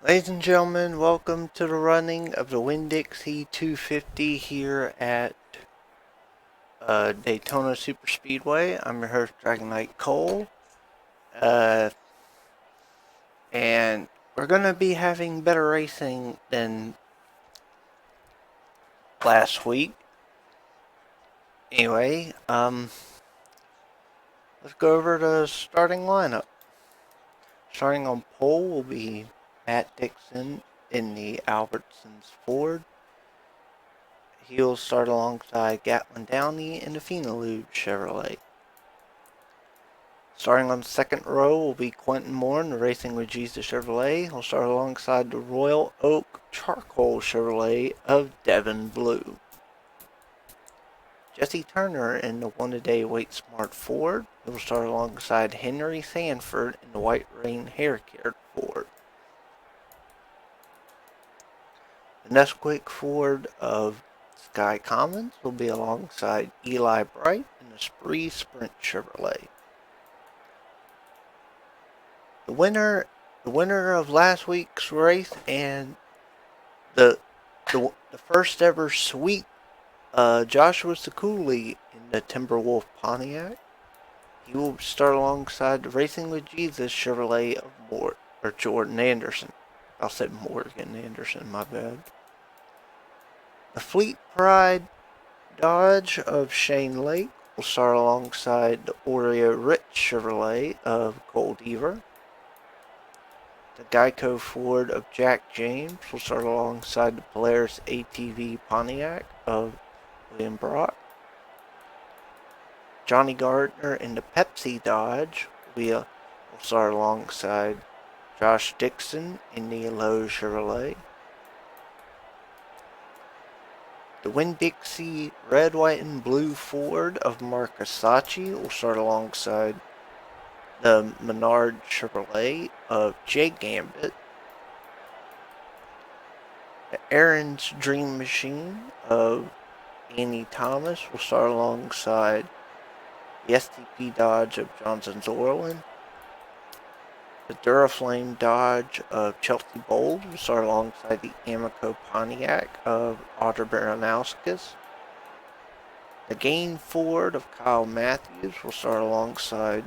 Ladies and gentlemen, welcome to the running of the Winn Dixie 250 here at Daytona Superspeedway. I'm your host, DragonKnightCole, and we're going to be having better racing than last week. Anyway, let's go over the starting lineup. Starting on pole will be Matt Dixon in the Albertsons Ford. He'll start alongside Gatlin Downey in the Phenalude Chevrolet. Starting on the second row will be Quentin Moore in the Racing with Jesus Chevrolet. He'll start alongside the Royal Oak Charcoal Chevrolet of Devon Blue. Jesse Turner in the One-A-Day Wait Smart Ford. He'll start alongside Henry Sanford in the White Rain Hair Care Ford. The Nesquik Ford of Sky Commons will be alongside Eli Bright in the Spree Sprint Chevrolet. The winner of last week's race and the first ever sweep, Joshua Sekuli in the Timberwolf Pontiac. He will start alongside the Racing with Jesus Chevrolet of Jordan Anderson. I said Morgan Anderson, my bad. The Fleet Pride Dodge of Shane Lake will start alongside the Oreo Rich Chevrolet of Cole Deaver. The Geico Ford of Jack James will start alongside the Polaris ATV Pontiac of William Brock. Johnny Gardner in the Pepsi Dodge will start alongside Josh Dixon in the Lowe Chevrolet. The Winn Dixie Red, White, and Blue Ford of Mark Asachi will start alongside the Menard Chevrolet of Jay Gambit. The Aaron's Dream Machine of Annie Thomas will start alongside the STP Dodge of Johnson Zorlin. The Duraflame Dodge of Chelsea Bold will start alongside the Amico Pontiac of Audra Baranowskis. The Gain Ford of Kyle Matthews will start alongside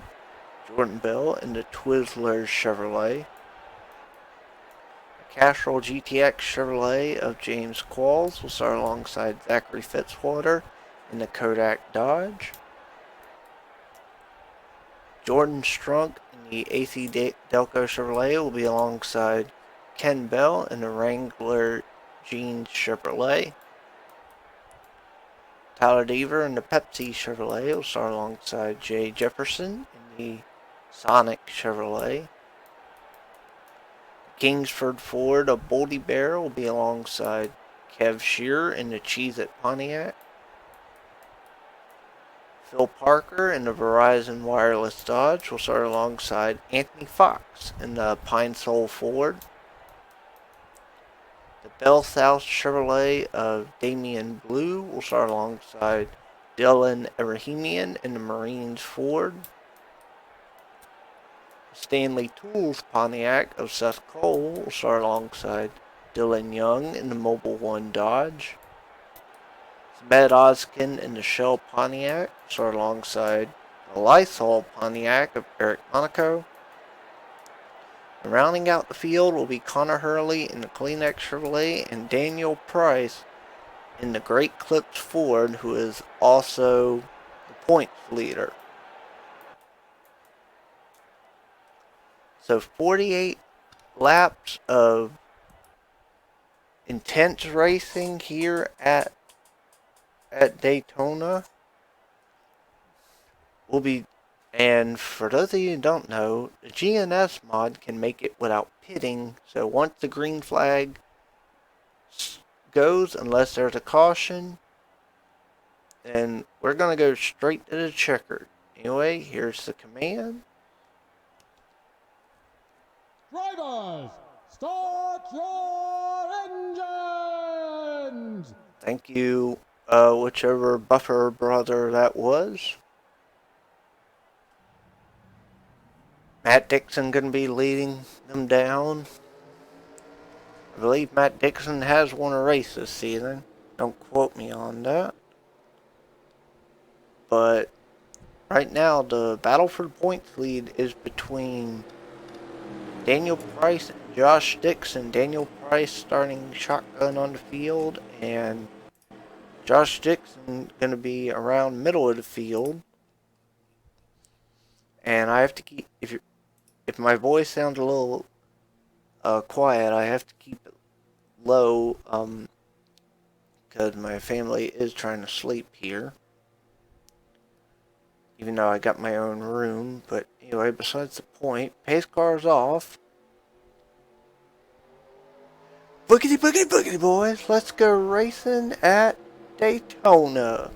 Jordan Bell in the Twizzlers Chevrolet. The Castrol GTX Chevrolet of James Qualls will start alongside Zachary Fitzwater in the Kodak Dodge. Jordan Strunk in the AC Delco Chevrolet will be alongside Ken Bell in the Wrangler Jeans Chevrolet. Tyler Deaver in the Pepsi Chevrolet will start alongside Jay Jefferson in the Sonic Chevrolet. Kingsford Ford of Boldy Bear will be alongside Kev Shearer in the Cheez-It Pontiac. Phil Parker in the Verizon Wireless Dodge will start alongside Anthony Fox in the Pine Sol Ford. The Bell South Chevrolet of Damian Blue will start alongside Dylan Rahimian in the Marines Ford. Stanley Tools Pontiac of Seth Cole will start alongside Dylan Young in the Mobile One Dodge. Med Oskin in the Shell Pontiac will start alongside the Lysol Pontiac of Eric Monaco. And rounding out the field will be Connor Hurley in the Kleenex Chevrolet and Daniel Price in the Great Clips Ford, who is also the points leader. So 48 laps of intense racing here at Daytona will be, and for those of you who don't know, the GNS mod can make it without pitting, so once the green flag goes, unless there's a caution, then we're going to go straight to the checkered. Anyway, here's the command. Drivers, start your engines! Thank you, whichever buffer brother that was. Matt Dixon going to be leading them down. I believe Matt Dixon has won a race this season. Don't quote me on that. But right now, the battle for the points lead is between Daniel Price and Josh Dixon. Daniel Price starting shotgun on the field, and Josh Dixon going to be around middle of the field. And I have to keep, if my voice sounds a little quiet, I have to keep it low, because my family is trying to sleep here. Even though I got my own room. But anyway, besides the point, pace car's off. Boogity, boogity, boogity, boys. Let's go racing at Daytona.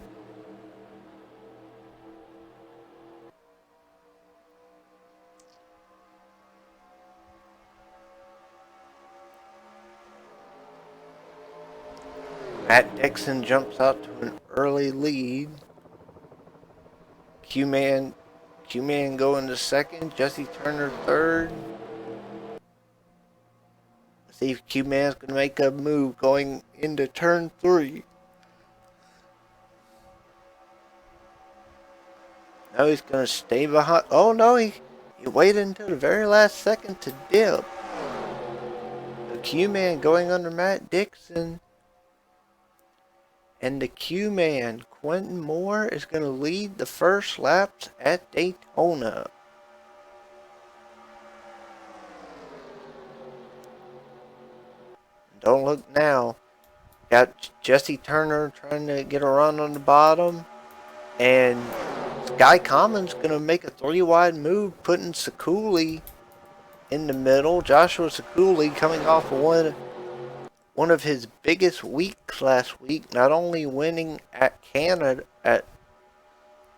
Matt Dixon jumps out to an early lead. Q-Man going to second. Jesse Turner third. Let's see if Q-Man's going to make a move going into turn 3. No, he's going to stay behind. Oh, no, he waited until the very last second to dip. The Q-Man going under Matt Dixon. And the Q-Man, Quentin Moore, is going to lead the first laps at Daytona. Don't look now. Got Jesse Turner trying to get a run on the bottom. And Sky Commons going to make a 3-wide move, putting Sekuli in the middle. Joshua Sekuli coming off of one of his biggest weeks last week, not only winning at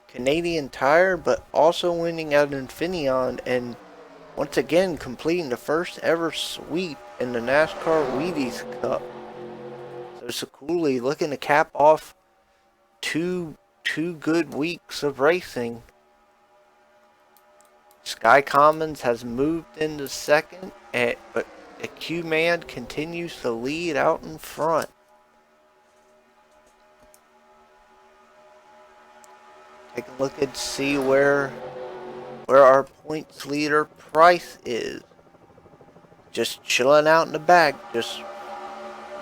Canadian Tire, but also winning at Infineon, and once again completing the first ever sweep in the NASCAR Wheaties Cup. So Sekuli looking to cap off two good weeks of racing. Sky Commons has moved into second, but the Q-Man continues to lead out in front. Take a look and see where our points leader Price is. Just chilling out in the back. Just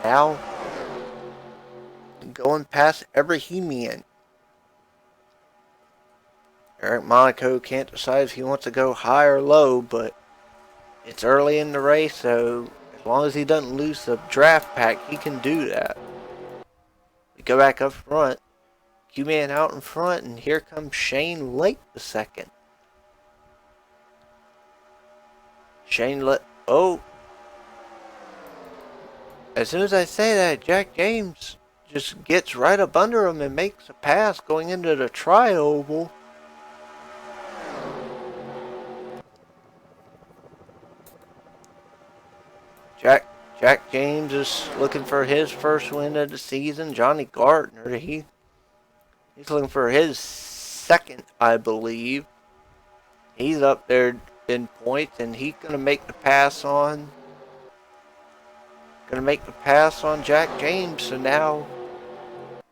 now going past every He-Man. Eric Monaco can't decide if he wants to go high or low, but it's early in the race, so as long as he doesn't lose the draft pack, he can do that. We go back up front. Q-Man out in front, and here comes Shane Lake the second. Oh. As soon as I say that, Jack James just gets right up under him and makes a pass going into the tri-oval. Jack James is looking for his first win of the season. Johnny Gardner, he's looking for his second, I believe. He's up there in points, and he's gonna make the pass on. Jack James. So now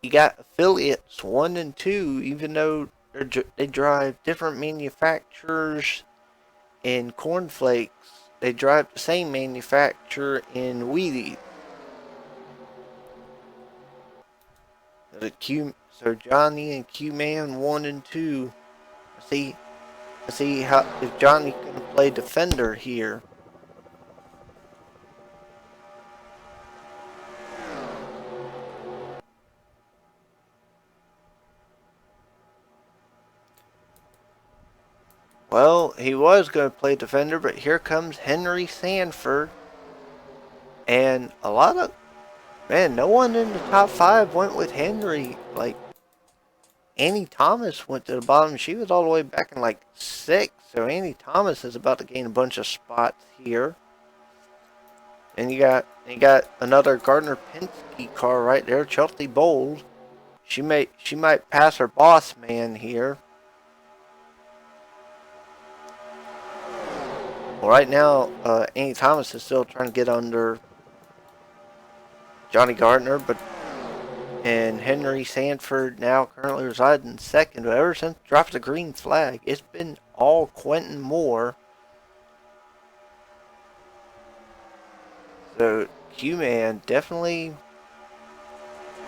you got affiliates 1 and 2, even though they drive different manufacturers in cornflakes. They drive the same manufacturer in Wheaties. So Johnny and Q-Man 1 and 2. Let's see how if Johnny's gonna play defender here. Well, he was going to play defender, but here comes Henry Sanford. And no one in the top 5 went with Henry. Like, Annie Thomas went to the bottom. She was all the way back in like 6th. So Annie Thomas is about to gain a bunch of spots here. And you got another Gardner Penske car right there, Chelsea Bowles. She might pass her boss man here. Well, right now, Annie Thomas is still trying to get under Johnny Gardner, and Henry Sanford now currently reside in second. But ever since dropped the green flag, it's been all Quentin Moore. So Q-Man definitely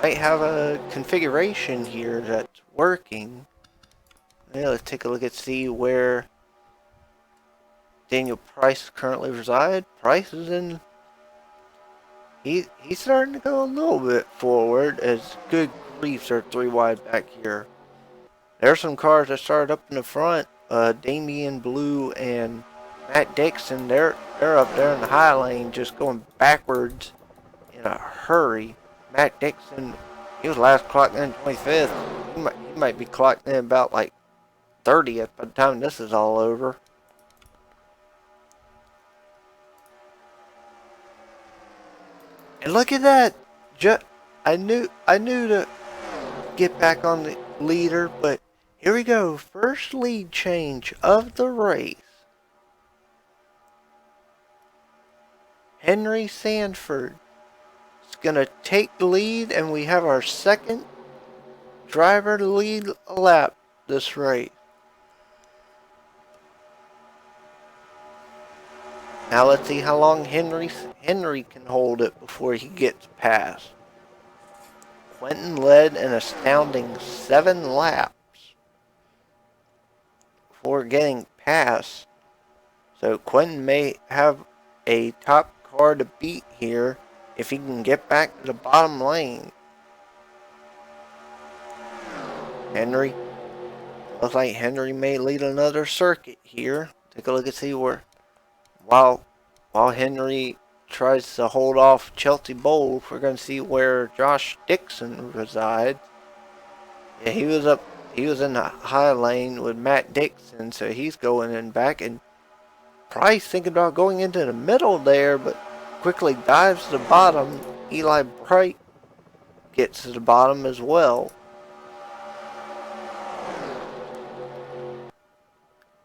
might have a configuration here that's working. Yeah, let's take a look and see where Daniel Price currently reside. Price is in. He's starting to go a little bit forward as good griefs are 3 wide back here. There's some cars that started up in the front. Damian Blue and Matt Dixon, they're up there in the high lane just going backwards in a hurry. Matt Dixon, he was last clocked in 25th. He might be clocked in about like 30th by the time this is all over. And look at that! I knew to get back on the leader, but here we go. First lead change of the race. Henry Sanford is going to take the lead, and we have our second driver to lead a lap this race. Now let's see how long Henry can hold it before he gets past. Quentin led an astounding 7 laps before getting past. So Quentin may have a top car to beat here if he can get back to the bottom lane. Henry. Looks like Henry may lead another circuit here. Take a look and see where. While Henry tries to hold off Chelsea Bowles, we're going to see where Josh Dixon resides. Yeah, he was in the high lane with Matt Dixon, so he's going in back. And Price thinking about going into the middle there, but quickly dives to the bottom. Eli Bright gets to the bottom as well.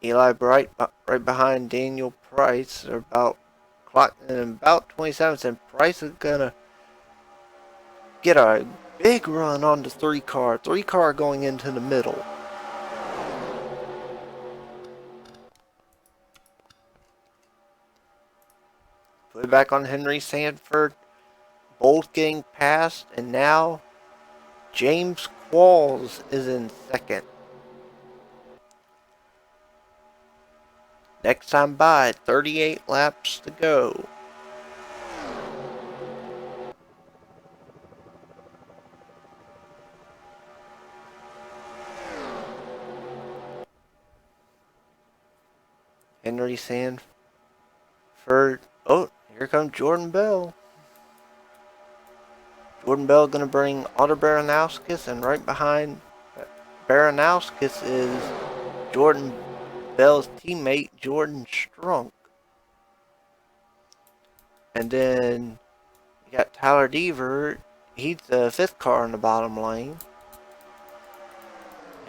Eli Bright right behind Daniel Price. They're about clocked in about 27 cents. Price is gonna get a big run on the 3 car. 3 car going into the middle. Put it back on Henry Sanford. Bolt getting past, and now James Qualls is in second. Next time by, 38 laps to go. Henry Sanford. Oh, here comes Jordan Bell. Jordan Bell going to bring Otto Baranowskis, and right behind Baranowskis is Jordan Bell's teammate, Jordan Strunk. And then you got Tyler Deaver. He's the 5th car in the bottom lane.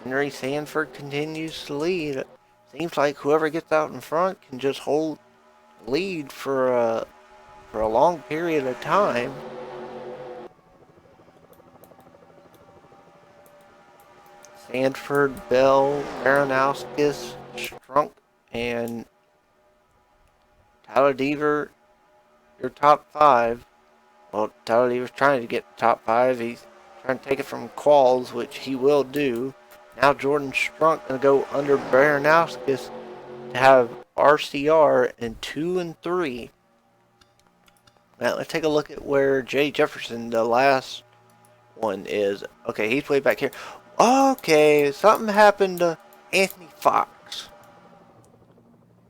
Henry Sanford continues to lead. Seems like whoever gets out in front can just hold lead for a long period of time. Sanford, Bell, Baranowskis, Strunk, and Tyler Deaver, your top 5. Well, Tyler Deaver's trying to get the top 5. He's trying to take it from Qualls, which he will do. Now Jordan Strunk going to go under Baranowskis to have RCR in 2 and 3. Now let's take a look at where Jay Jefferson, the last one, is. Okay, he's way back here. Okay, something happened to Anthony Fox.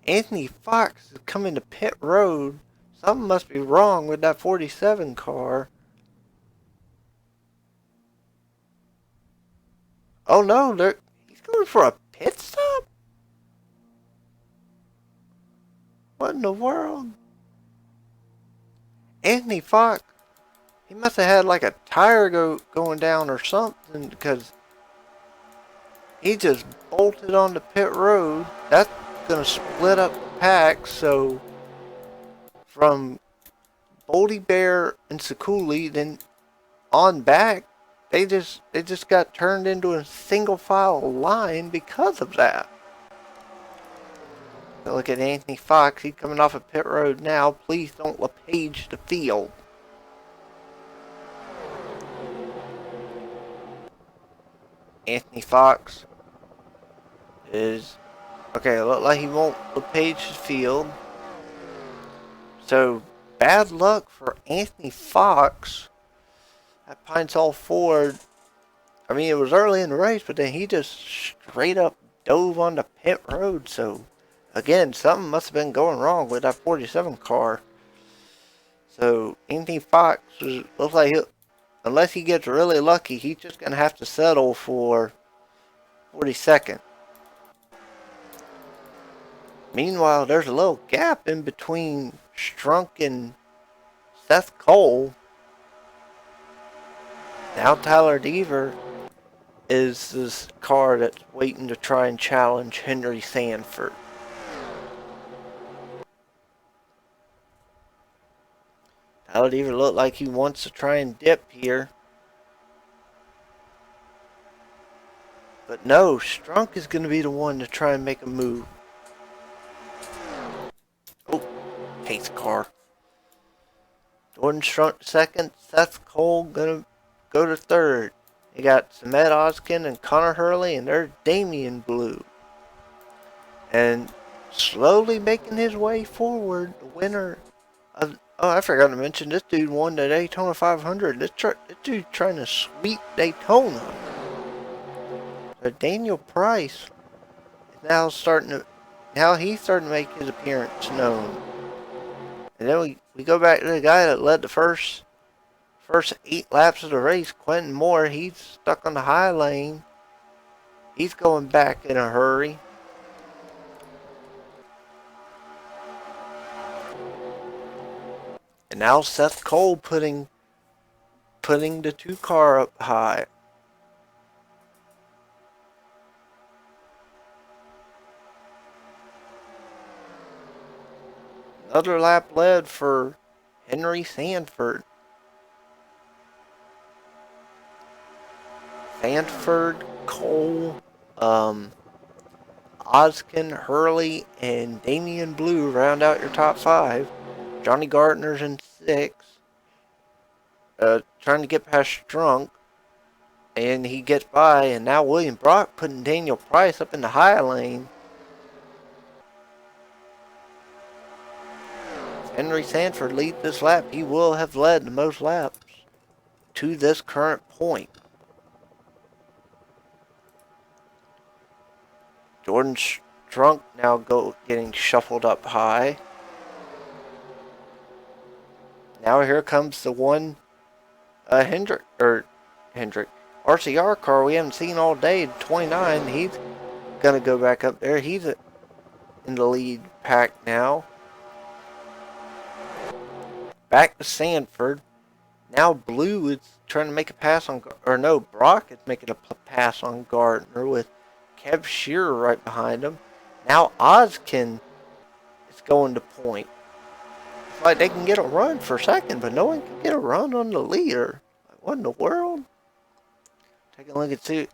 Anthony Fox is coming to pit road. Something must be wrong with that 47 car. Oh no, he's going for a pit stop? What in the world? Anthony Fox, he must have had like a tire going down or something, because he just bolted on the pit road. That's going to split up the pack, so from Boldy Bear and Sekuli, then on back, they just got turned into a single file line because of that. Look at Anthony Fox. He's coming off of pit road now. Please don't LePage the field. Anthony Fox is... Okay, look like he won't LePage the field. So, bad luck for Anthony Fox at Pine Sol Ford. I mean, it was early in the race, but then he just straight up dove on the pit road. So, again, something must have been going wrong with that 47 car. So, Anthony Fox looks like unless he gets really lucky, he's just going to have to settle for 42nd. Meanwhile, there's a little gap in between Strunk and Seth Cole. Now Tyler Deaver is this car that's waiting to try and challenge Henry Sanford. Tyler Deaver looked like he wants to try and dip here. But no, Strunk is going to be the one to try and make a move. Oh, pace car. Jordan Strunk second, Seth Cole going to go to third. You got Samet Oskin and Connor Hurley, and there's Damian Blue. And slowly making his way forward, the winner of... Oh, I forgot to mention, this dude won the Daytona 500. This dude trying to sweep Daytona. So Daniel Price is now he's starting to make his appearance known. And then we go back to the guy that led the first 8 laps of the race, Quentin Moore. He's stuck on the high lane. He's going back in a hurry. And now Seth Cole putting the 2 car up high. Another lap led for Henry Sanford. Sanford, Cole, Oskin, Hurley, and Damian Blue round out your top 5. Johnny Gardner's in 6. Trying to get past Strunk. And he gets by. And now William Brock putting Daniel Price up in the high lane. Henry Sanford leads this lap. He will have led the most laps to this current point. Jordan Strunk now getting shuffled up high. Now here comes the one Hendrick RCR car we haven't seen all day, 29. He's gonna go back up there. He's in the lead pack now. Back to Sanford. Now Blue is trying to make a pass on, or no, Brock is making a pass on Gardner with Kev Shearer right behind him. Now Oskin is going to point. It's like they can get a run for second, but no one can get a run on the leader. Like, what in the world? Take a look and see.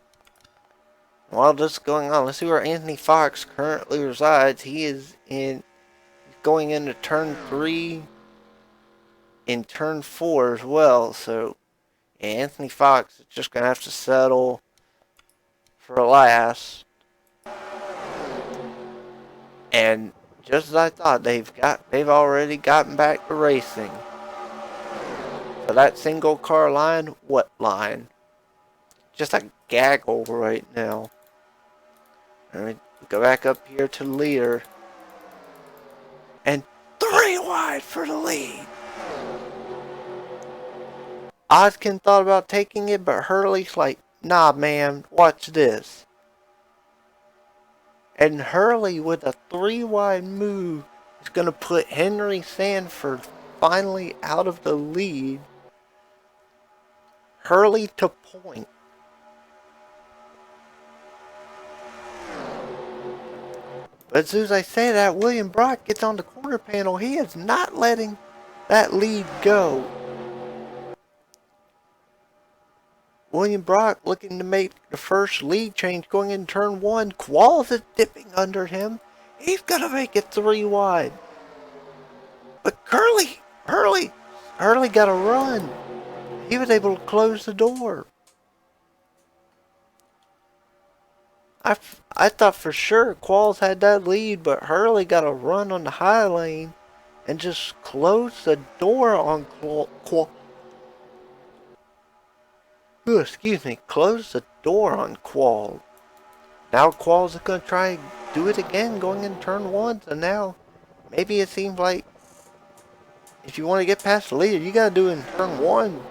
While this is going on, let's see where Anthony Fox currently resides. He's going into turn 3 in turn 4 as well. So yeah, Anthony Fox is just gonna have to settle for last. And just as I thought, they've already gotten back to racing. So that single car line, what line? Just a gaggle right now. Alright, go back up here to the leader. And 3 wide for the lead. Oskin thought about taking it, but Hurley's like, nah, man, watch this. And Hurley with a 3 wide move is going to put Henry Sanford finally out of the lead. Hurley to point. But as soon as I say that, William Brock gets on the corner panel. He is not letting that lead go. William Brock looking to make the first lead change going in turn 1. Qualls is dipping under him. He's gonna make it 3 wide. But Hurley got a run. He was able to close the door. I thought for sure Qualls had that lead, but Hurley got a run on the high lane and just closed the door on closed the door on Qualls. Now Qualls is going to try and do it again going in turn 1, so now maybe it seems like if you want to get past the leader, you got to do it in turn 1.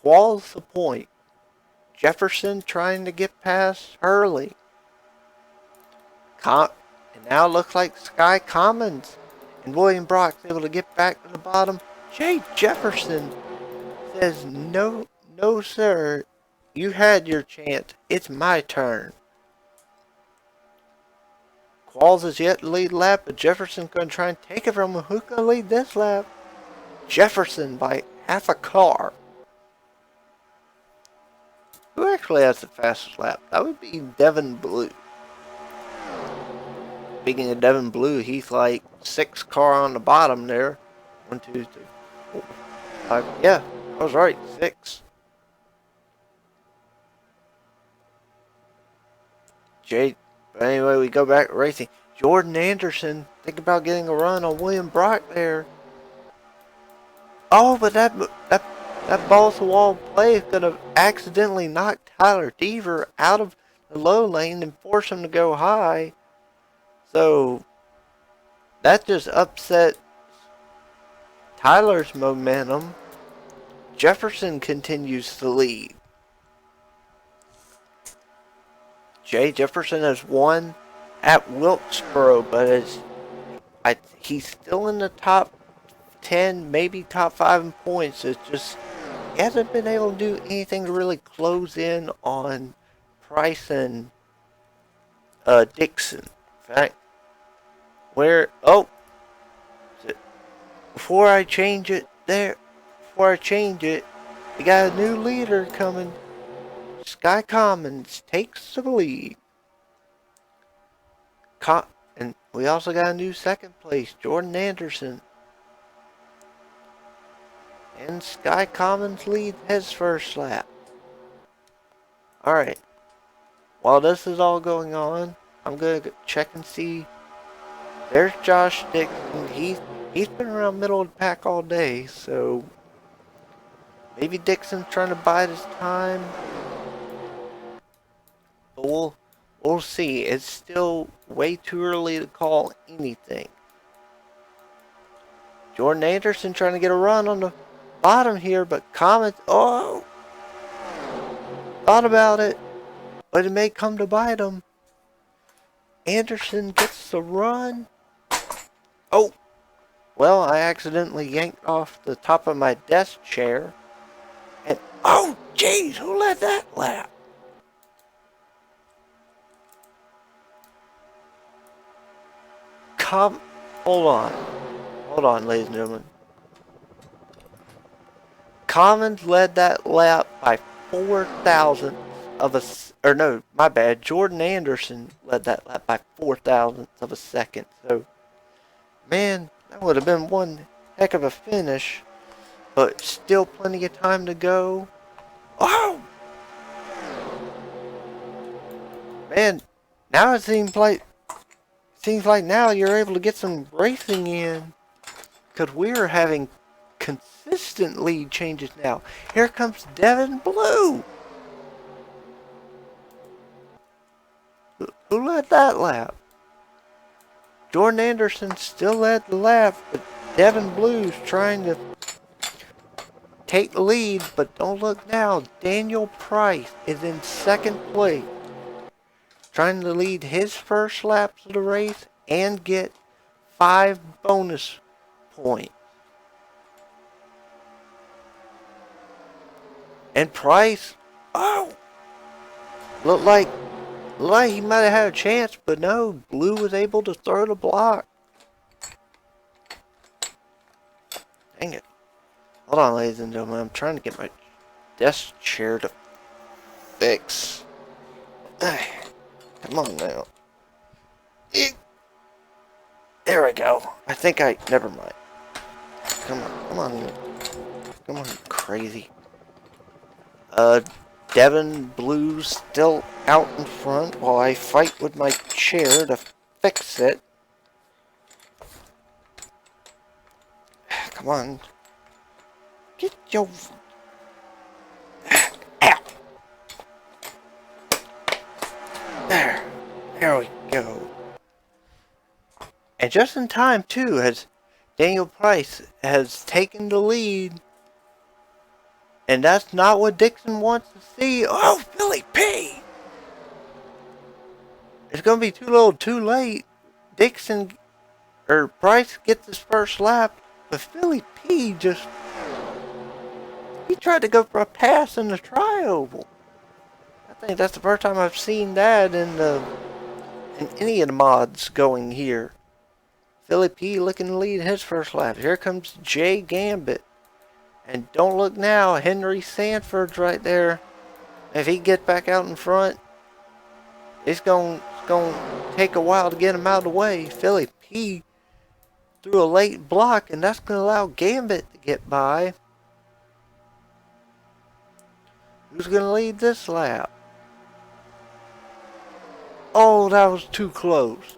Qualls the point. Jefferson trying to get past Hurley. And now it looks like Sky Commons and William Brock's able to get back to the bottom. Jay Jefferson says, no sir, you had your chance. It's my turn. Qualls is yet to lead lap, but Jefferson's going to try and take it from him. Who's going to lead this lap? Jefferson by half a car. Who actually has the fastest lap? That would be Devin Blue. Speaking of Devin Blue, he's like 6 car on the bottom there. 1, 2, 3, 4, 5. Yeah, I was right. 6. But anyway, we go back to racing. Jordan Anderson, think about getting a run on William Brock there. Oh, but that balls to wall play is going to accidentally knock Tyler Deaver out of the low lane and force him to go high. So that just upset Tyler's momentum. Jefferson continues to lead. Jay Jefferson has won at Wilkesboro, but he's still in the top 10, maybe top 5 in points. It's just he hasn't been able to do anything to really close in on Price and Dixon. In fact, before I change it, we got a new leader coming. Sky Commons takes the lead. And we also got a new second place, Jordan Anderson. And Sky Commons leads his first lap. Alright. While this is all going on, I'm going to check and see. There's Josh Dixon. He's been around middle of the pack all day, so maybe Dixon's trying to bide his time. But we'll see. It's still way too early to call anything. Jordan Anderson trying to get a run on the bottom here, but Commons, thought about it, but it may come to bite him. Anderson gets the run. Oh, well, I accidentally yanked off the top of my desk chair. And, oh, jeez, who led that lap? Hold on, ladies and gentlemen. Commons led that lap by 4 thousandths of a, or no, my bad. Jordan Anderson led that lap by 4 thousandths of a second. So, man, that would have been one heck of a finish, but still plenty of time to go. Oh, man, now it seems like now you're able to get some racing in, because we're having consistent lead changes now. Here comes Devin Blue. Who led that lap? Jordan Anderson still led the lap, but Devin Blue's trying to take the lead, but don't look now. Daniel Price is in second place, trying to lead his first laps of the race and get 5 bonus points. And Price, looked like he might have had a chance, but no, Blue was able to throw the block. Dang it. Hold on, ladies and gentlemen. I'm trying to get my desk chair to fix. Come on now. There we go. I think never mind. Come on, come on. Come on, crazy. Devin Blue's still out in front while I fight with my chair to fix it. Come on. Get your... Ow! There we go. And just in time, too, as Daniel Price has taken the lead. And that's not what Dixon wants to see. Oh, Billy P! It's going to be too little too late. Price gets his first lap, but Philly P he tried to go for a pass in the tri-oval. I think that's the first time I've seen that in any of the mods going here. Philly P looking to lead his first lap. Here comes Jay Gambit. And don't look now, Henry Sanford's right there. If he gets back out in front, it's going to take a while to get him out of the way. Philly P threw a late block, and that's going to allow Gambit to get by. Who's going to lead this lap? Oh, that was too close.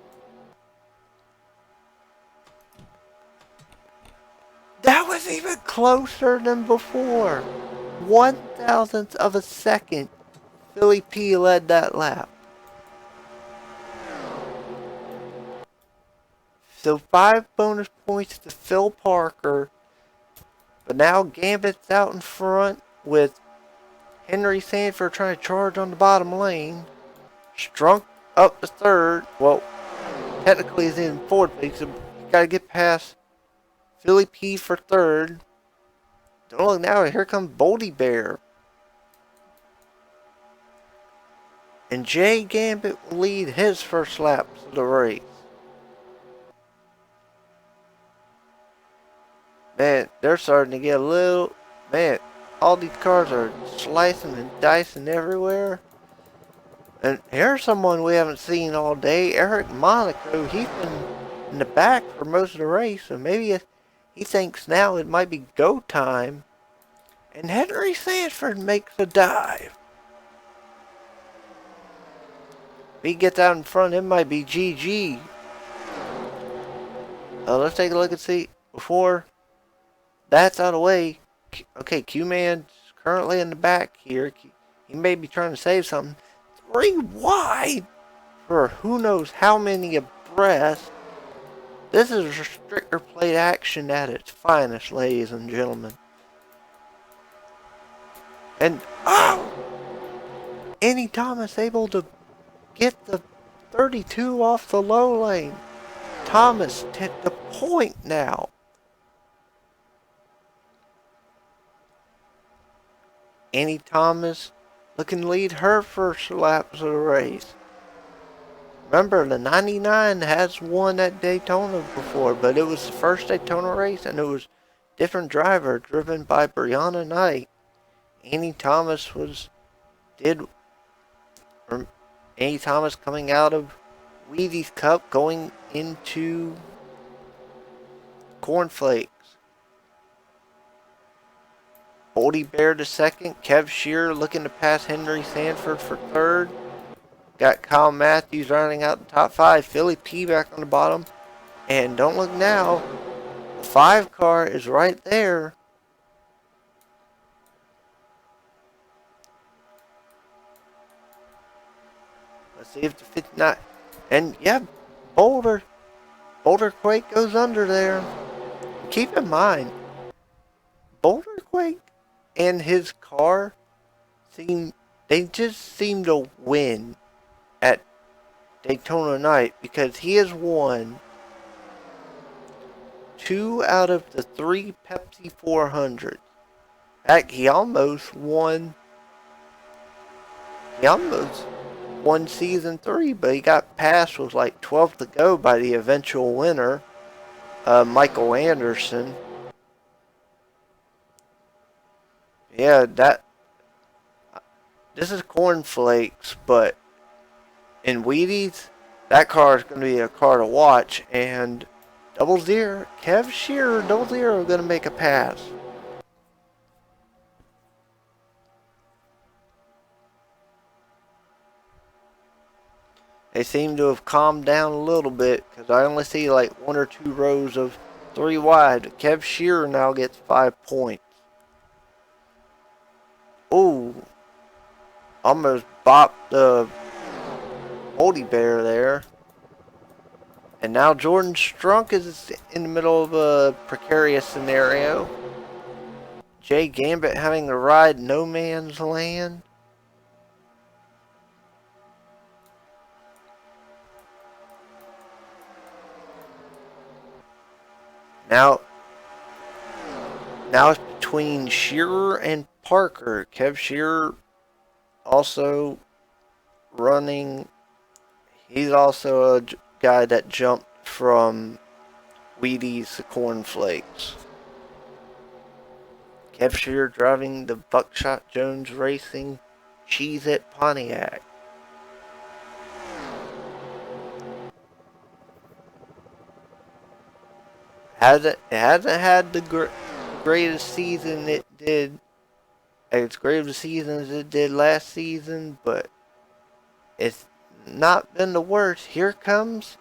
That was even closer than before. 1/1000th of a second. Philly P led that lap. So 5 bonus points to Phil Parker. But now Gambit's out in front with Henry Sanford trying to charge on the bottom lane. Strunk up to third. Well, technically he's in fourth, but he's got to get past Philly P for third. Don't look now, here comes Boldy Bear. And Jay Gambit will lead his first lap of the race. Man, they're starting to get a little... Man, all these cars are slicing and dicing everywhere. And here's someone we haven't seen all day, Eric Monaco. He's been in the back for most of the race, so maybe he thinks now it might be go time. And Henry Sanford makes a dive. If he gets out in front, it might be GG. Let's take a look and see. Before that's out of the way. Okay, Q-Man's currently in the back here. He may be trying to save something. 3 wide for who knows how many abreast. This is restrictor plate action at its finest, ladies and gentlemen. And, oh! Annie Thomas able to get the 32 off the low lane. Thomas hit the point now. Annie Thomas looking to lead her first laps of the race. Remember, the 99 has won at Daytona before, but it was the first Daytona race, and it was a different driver driven by Brianna Knight. Annie Thomas Annie Thomas coming out of Wheaties Cup going into Cornflakes. Boldy Bear to second. Kev Shearer looking to pass Henry Sanford for third. Got Kyle Matthews rounding out the top 5. Philly P back on the bottom. And don't look now. The 5 car is right there. Let's see if the 59. And yeah, Boulder Quake goes under there. Keep in mind, Boulder Quake and his car just seem to win at Daytona night, because he has won 2 out of the 3 Pepsi 400s. Heck, he almost won season 3, but he got passed with like 12 to go by the eventual winner, Michael Anderson. Yeah, this is cornflakes, but in Wheaties, that car is going to be a car to watch. And Double Zero, Kev Shearer, Double Zero are going to make a pass. They seem to have calmed down a little bit because I only see like 1 or 2 rows of 3 wide. Kev Shearer now gets 5 points. Ooh, almost bopped the Oldie Bear there. And now Jordan Strunk is in the middle of a precarious scenario. Jay Gambit having to ride no man's land. Now it's between Shearer and Parker. Kev Shearer also running. He's also a guy that jumped from Wheaties to Cornflakes. Kev Shearer driving the Buckshot Jones Racing Cheez-It Pontiac. It hasn't had the greatest season it did. As great of a season as it did last season, but it's not been the worst. Here comes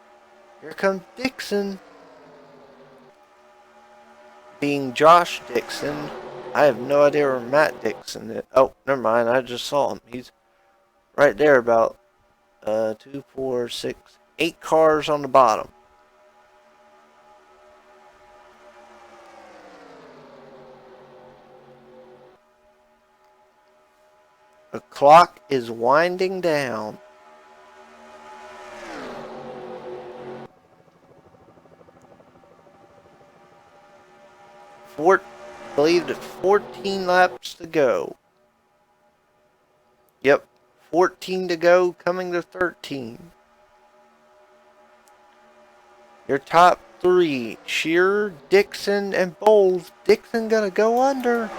Dixon. Being Josh Dixon. I have no idea where Matt Dixon is. Oh, never mind. I just saw him. He's right there about 2, 4, 6, 8 cars on the bottom. The clock is winding down. I believe that 14 laps to go. Yep, 14 to go, coming to 13. Your top 3, Shearer, Dixon, and Bowles. Dixon gonna go under.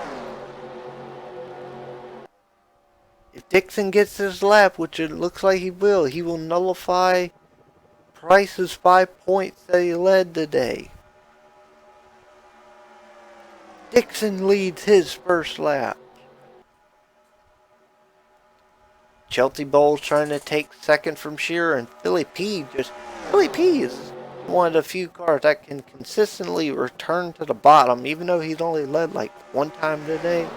If Dixon gets his lap, which it looks like he will nullify Price's 5 points that he led today. Dixon leads his first lap. Chelsea Bowles trying to take second from Shearer, and Philly P is one of the few cars that can consistently return to the bottom, even though he's only led like 1 time today.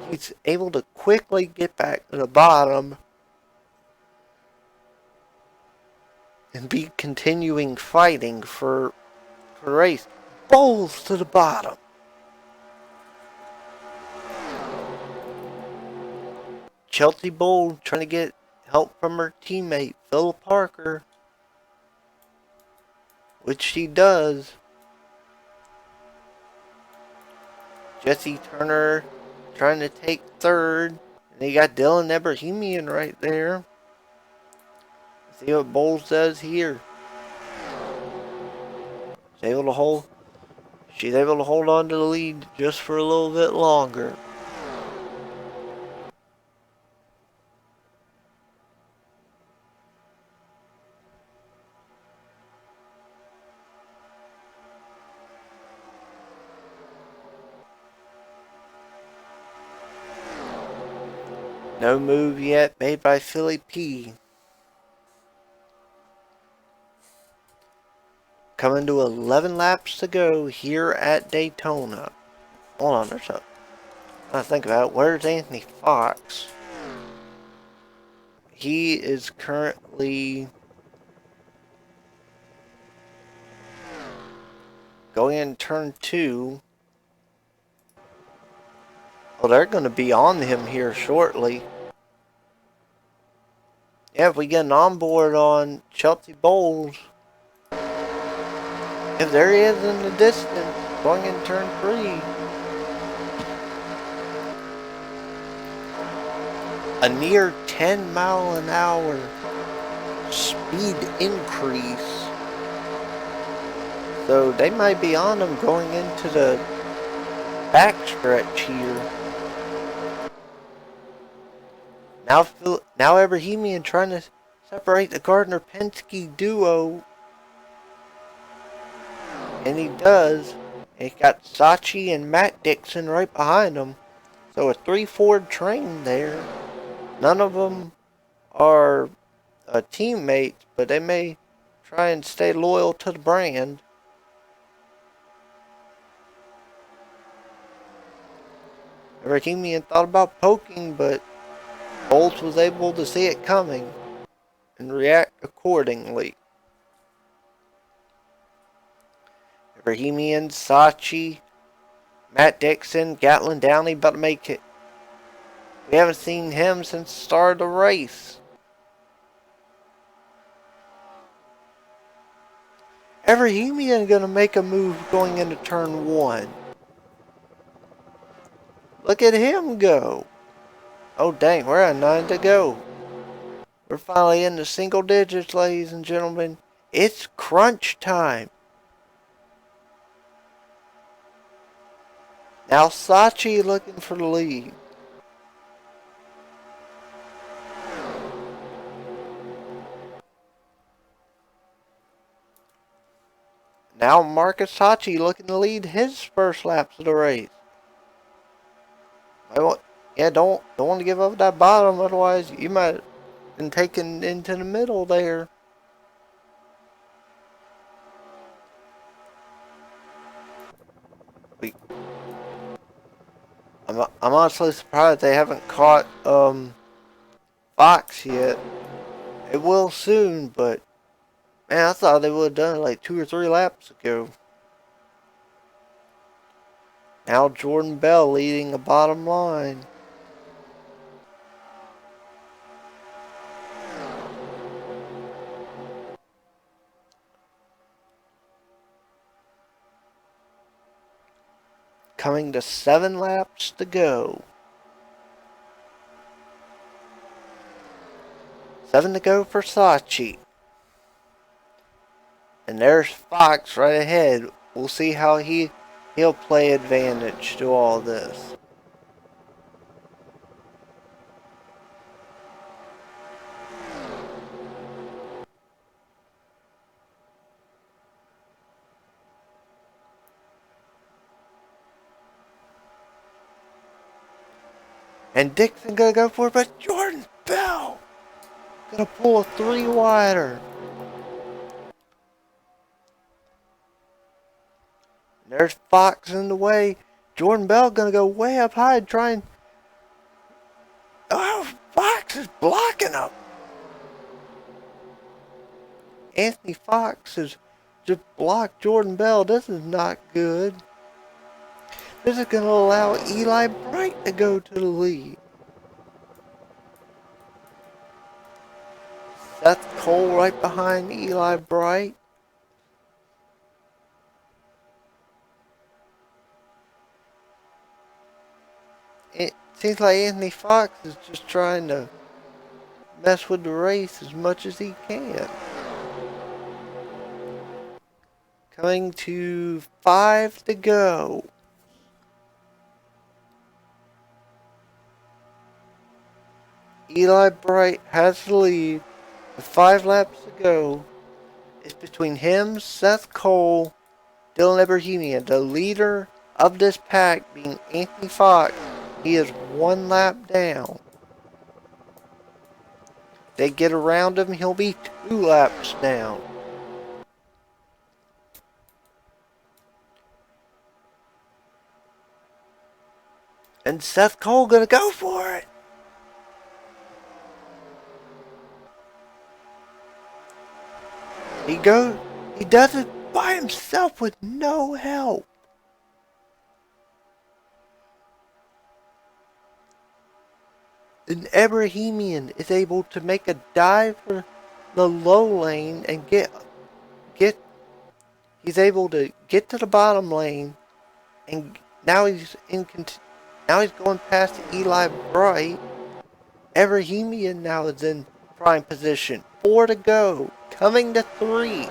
He's able to quickly get back to the bottom and be continuing fighting for race. Bowles to the bottom. Chelsea Bowles trying to get help from her teammate Phil Parker, which she does. Jesse Turner trying to take third, and you got Dylan Ebrahimian right there. Let's see what Bowles does here. She's able to hold on to the lead just for a little bit longer. No move yet made by Philly P. Coming to 11 laps to go here at Daytona. Hold on, there's a... I think about it. Where's Anthony Fox? He is currently going in turn 2. Well, they're going to be on him here shortly. Yeah, if we get an onboard on Chelsea Bowles. If there he is in the distance, going in turn 3. A near 10 mile an hour speed increase. So they might be on him going into the backstretch here. Now Abrahamian trying to separate the Gardner-Penske duo. And he does. And he's got Sachi and Matt Dixon right behind him. So a 3 Ford train there. None of them are teammates, but they may try and stay loyal to the brand. Rahimian thought about poking, but Bolts was able to see it coming and react accordingly. Rahimian, Sachi, Matt Dixon, Gatlin Downey about to make it. We haven't seen him since the start of the race. Abrahamian gonna make a move going into turn 1. Look at him go. Oh dang, we're at 9 to go. We're finally in the single digits, ladies and gentlemen. It's crunch time. Now Sachi looking for the lead. Now Marcus Sachi looking to lead his first laps of the race. Don't want to give up that bottom, otherwise you might have been taken into the middle there. I'm honestly surprised they haven't caught Fox yet. It will soon, but man, I thought they would have done it like 2 or 3 laps ago. Now Jordan Bell leading the bottom line. Coming to 7 laps to go. 7 to go for Sachi. And there's Fox right ahead. We'll see how he'll play advantage to all this. And Dixon gonna go for it, but Jordan Bell gonna pull a 3-wider. There's Fox in the way. Jordan Bell gonna go way up high trying. Oh, Fox is blocking him. Anthony Fox has just blocked Jordan Bell. This is not good. This is gonna allow Eli Bright to go to the lead. Seth Cole right behind Eli Bright. It seems like Anthony Fox is just trying to mess with the race as much as he can. Coming to 5 to go. Eli Bright has the lead with 5 laps to go. It's between him, Seth Cole, Dylan Ebrahimian. The leader of this pack being Anthony Fox. He is 1 lap down. If they get around him, he'll be 2 laps down. And Seth Cole gonna go for it. He does it by himself with no help. And Ebrahimian is able to make a dive for the low lane and he's able to get to the bottom lane, and now he's going past Eli Bright. Ebrahimian now is in prime position. 4 to go. Coming to 3.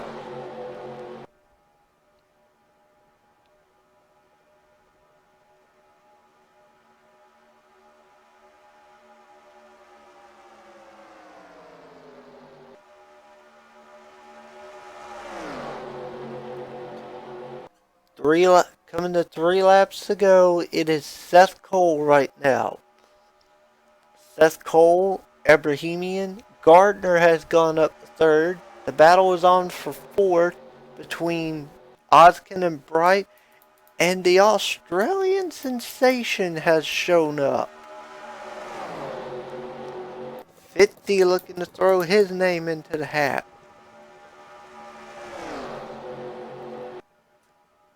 coming to 3 laps to go. It is Seth Cole right now. Seth Cole, Abrahamian, Gardner has gone up to third. The battle is on for fourth between Oskin and Bright, and the Australian sensation has shown up. 50 looking to throw his name into the hat.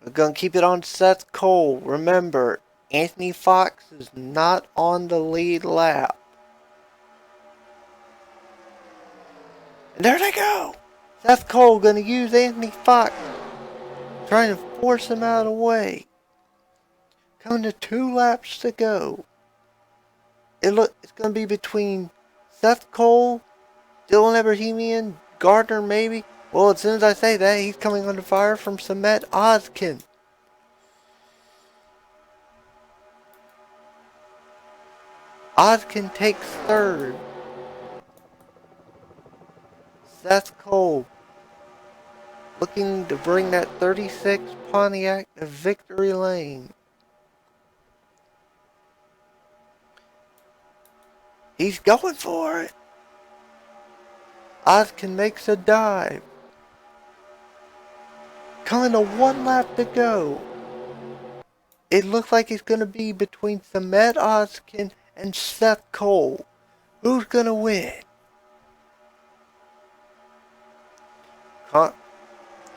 We're going to keep it on Seth Cole. Remember, Anthony Fox is not on the lead lap. And there they go. Seth Cole going to use Anthony Fox, trying to force him out of the way. Coming to 2 laps to go. It's going to be between Seth Cole, Dylan Abrahamian, Gardner maybe. Well, as soon as I say that, he's coming under fire from Samet Oskin. Oskin takes third. Seth Cole looking to bring that 36 Pontiac to victory lane. He's going for it. Oskin makes a dive. Coming to 1 lap to go. It looks like it's going to be between Samet Oskin and Seth Cole. Who's going to win?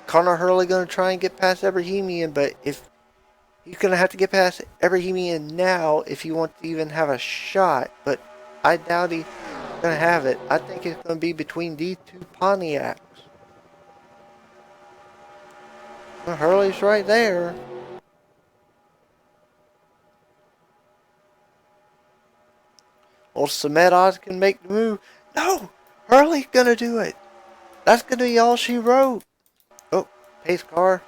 Connor Hurley going to try and get past Abrahamian, but if he's going to have to get past Abrahamian now if he wants to even have a shot, but I doubt he's going to have it. I think it's going to be between these 2 Pontiacs. Well, Hurley's right there. Will Samet Oskin make the move? No! Hurley's going to do it. That's going to be all she wrote. Oh, pace car.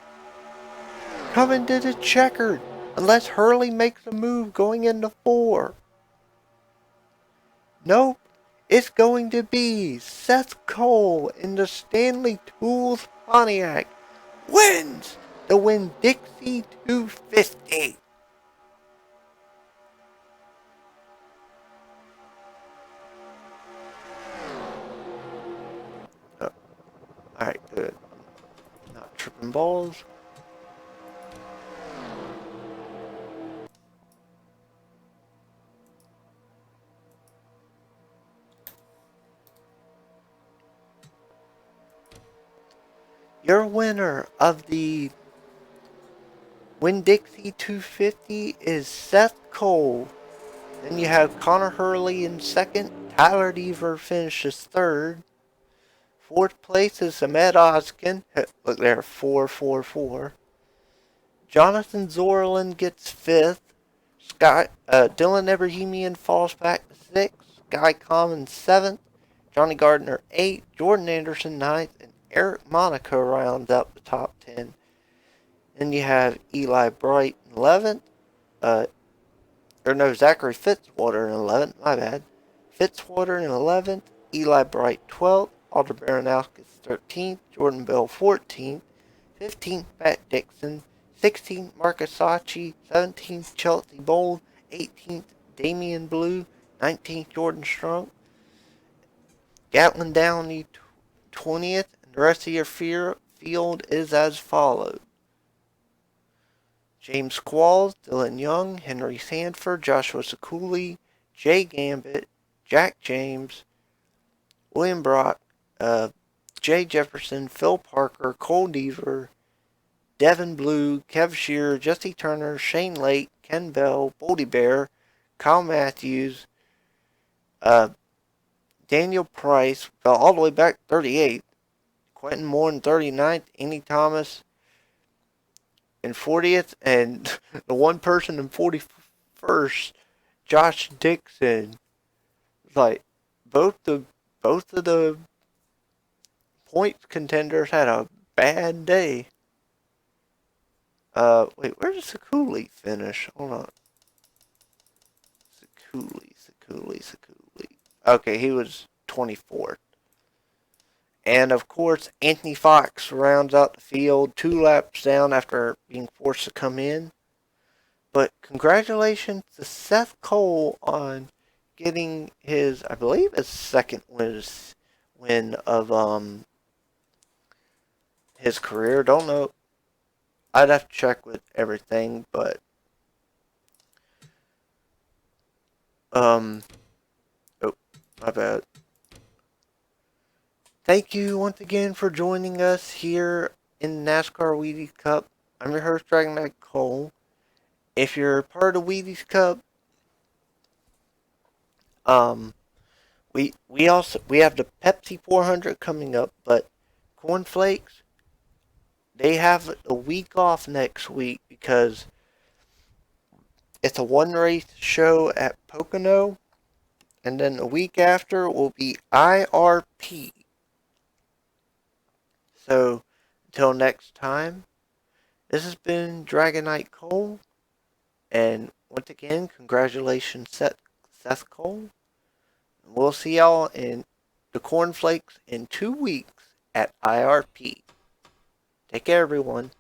Coming to the checkered. Unless Hurley makes a move going into 4. Nope. It's going to be Seth Cole in the Stanley Tools Pontiac. Wins the Winn Dixie 250. Alright, good. Not tripping balls. Your winner of the Winn Dixie 250 is Seth Cole. Then you have Connor Hurley in second. Tyler Deaver finishes third. Fourth place is Samet Oskin. Look there, 4-4-4. Jonathan Zorlin gets fifth. Dylan Abrahamian falls back to sixth. Guy Common seventh. Johnny Gardner 8th. Jordan Anderson 9th. And Eric Monaco rounds up the top 10. Then you have Eli Bright in 11th. Zachary Fitzwater in 11th. My bad. Fitzwater in 11th. Eli Bright 12th. Alder Baranowskis 13th, Jordan Bell 14th, 15th Matt Dixon, 16th Marcus Sachi, 17th Chelsea Bold, 18th Damian Blue, 19th Jordan Strunk, Gatlin Downey 20th, and the rest of your field is as follows. James Qualls, Dylan Young, Henry Sanford, Joshua Sekuli, Jay Gambit, Jack James, William Brock, Jay Jefferson, Phil Parker, Cole Deaver, Devin Blue, Kev Shearer, Jesse Turner, Shane Lake, Ken Bell, Boldy Bear, Kyle Matthews, Daniel Price fell all the way back 38th, Quentin Moore in 39th, Andy Thomas in 40th, and the one person in 41st, Josh Dixon. Like both of the points contenders had a bad day. Wait, where does Sekuli finish? Hold on. Sekuli. Okay, he was 24th. And of course, Anthony Fox rounds out the field 2 laps down after being forced to come in. But congratulations to Seth Cole on getting his, I believe, his second win of his career. Don't know. I'd have to check with everything, but oh, my bad. Thank you once again for joining us here in the NASCAR Wheaties Cup. I'm your host, DragonKnightCole. If you're part of Wheaties Cup, um, we have the Pepsi 400 coming up, but Corn Flakes, they have a week off next week because it's a one race show at Pocono, and then a week after will be IRP. So until next time, this has been DragonKnightCole, and once again, congratulations, Seth Cole. We'll see y'all in the Cornflakes in 2 weeks at IRP. Take care, everyone.